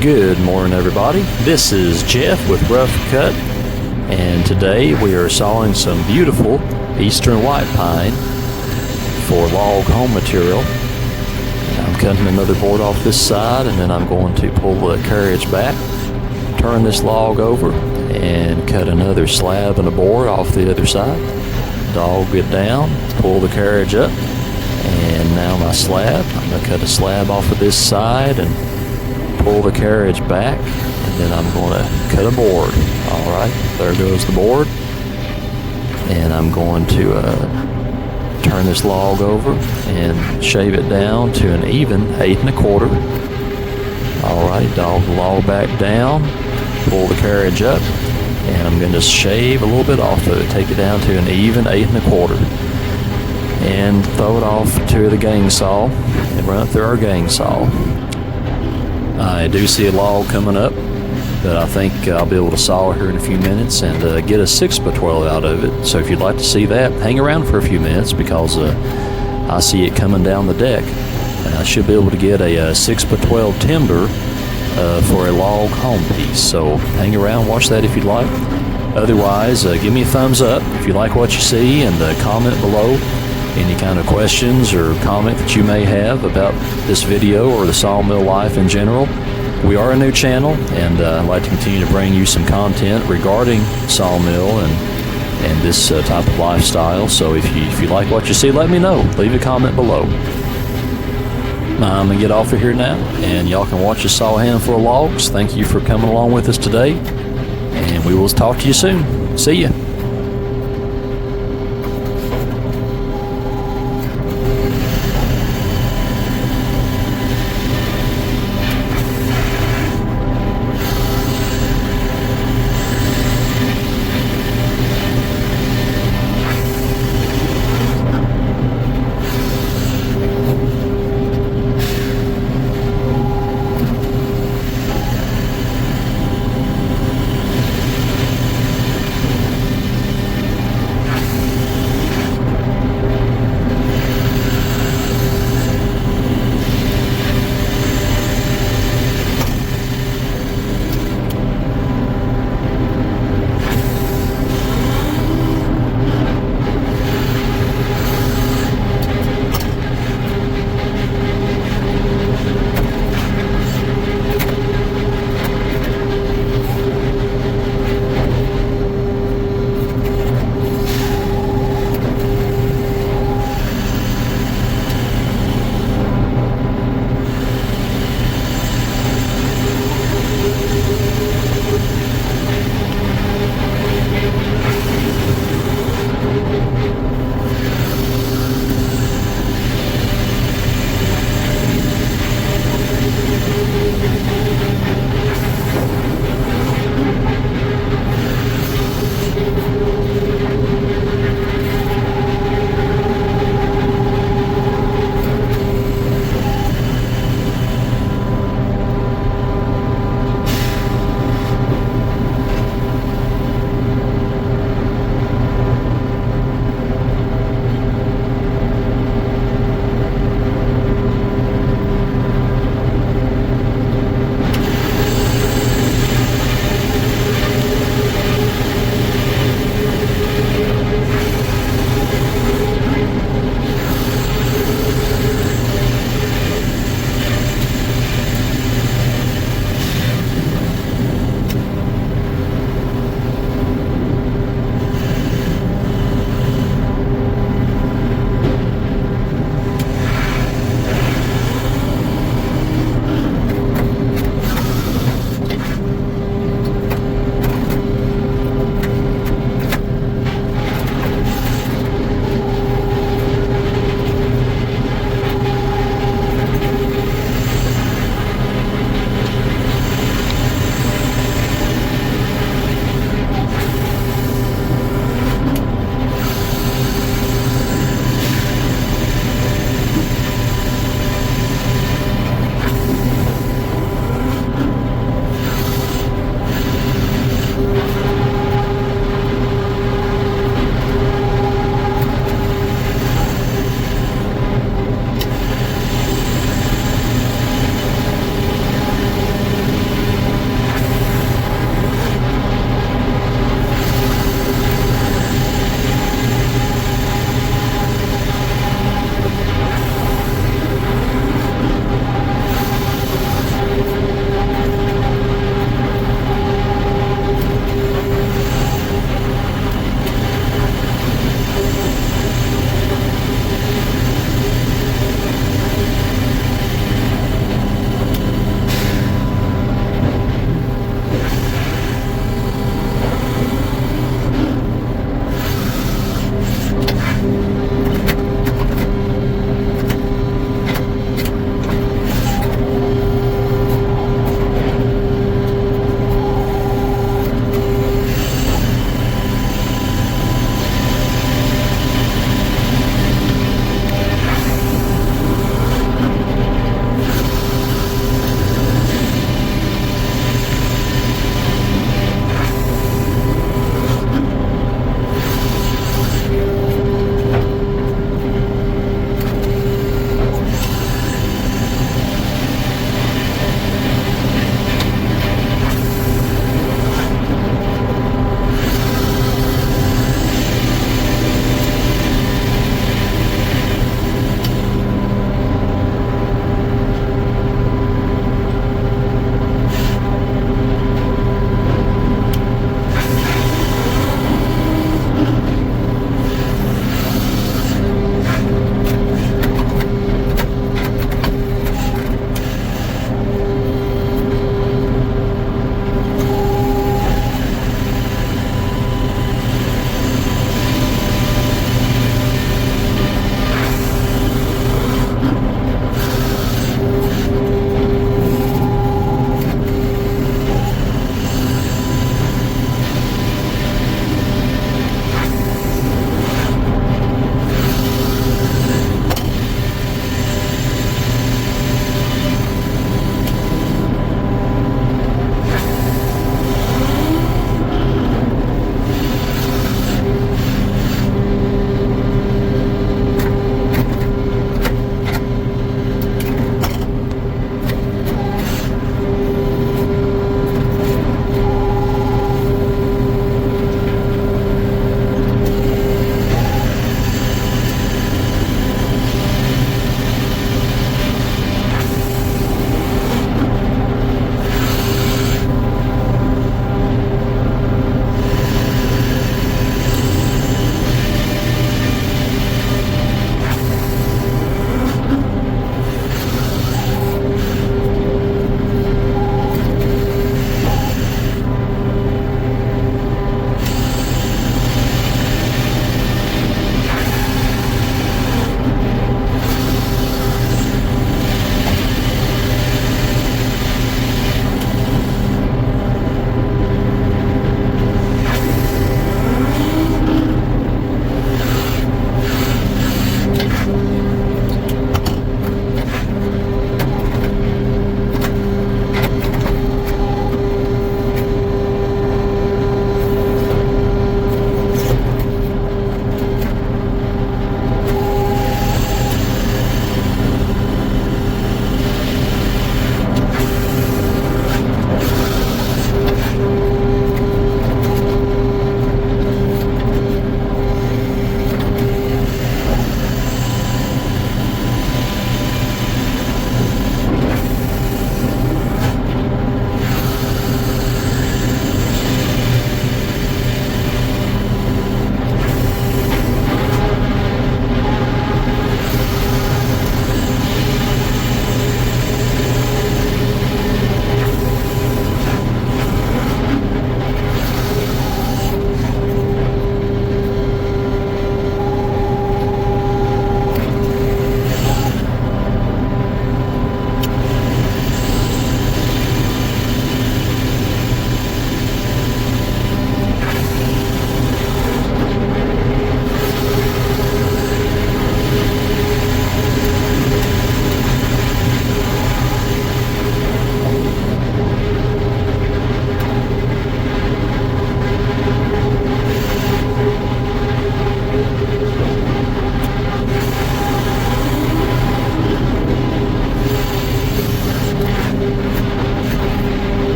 Good morning, everybody. This is Jeff with Rough Cut, and today we are sawing some beautiful eastern white pine for log home material. And I'm cutting another board off this side, and then I'm going to pull the carriage back, turn this log over, and cut another slab and a board off the other side. Dog it down, pull the carriage up, and now my slab. I'm going to cut a slab off of this side and pull the carriage back, and then I'm going to cut a board. Alright, there goes the board, and I'm going to turn this log over and shave it down to an even 8 1/4. Alright, dog the log back down, pull the carriage up, and I'm going to shave a little bit off of it, take it down to an even 8 1/4, and throw it off to the gang saw and run it through our gang saw. I do see a log coming up that I think I'll be able to saw here in a few minutes and get a 6x12 out of it. So if you'd like to see that, hang around for a few minutes, because I see it coming down the deck. And I should be able to get a 6x12 timber for a log home piece. So hang around, watch that if you'd like. Otherwise, give me a thumbs up if you like what you see, and comment below any kind of questions or comment that you may have about this video or the sawmill life in general. We are a new channel, and I'd like to continue to bring you some content regarding sawmill and this type of lifestyle. So if you like what you see, let me know. Leave a comment below. I'm going to get off of here now, and y'all can watch us saw a handful of logs. Thank you for coming along with us today, and we will talk to you soon. See ya.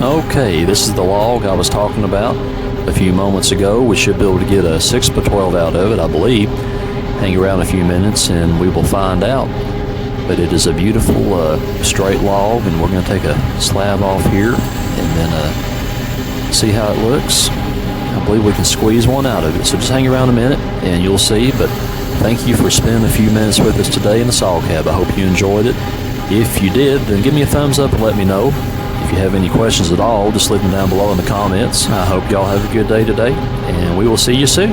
Okay, this is the log I was talking about a few moments ago. We should be able to get a 6x12 out of it, I believe. Hang around a few minutes and we will find out. But it is a beautiful straight log, and we're going to take a slab off here and then see how it looks. I believe we can squeeze one out of it. So just hang around a minute and you'll see. But thank you for spending a few minutes with us today in the Saw Cab. I hope you enjoyed it. If you did, then give me a thumbs up and let me know. If you have any questions at all, just leave them down below in the comments. I hope y'all have a good day today, and we will see you soon.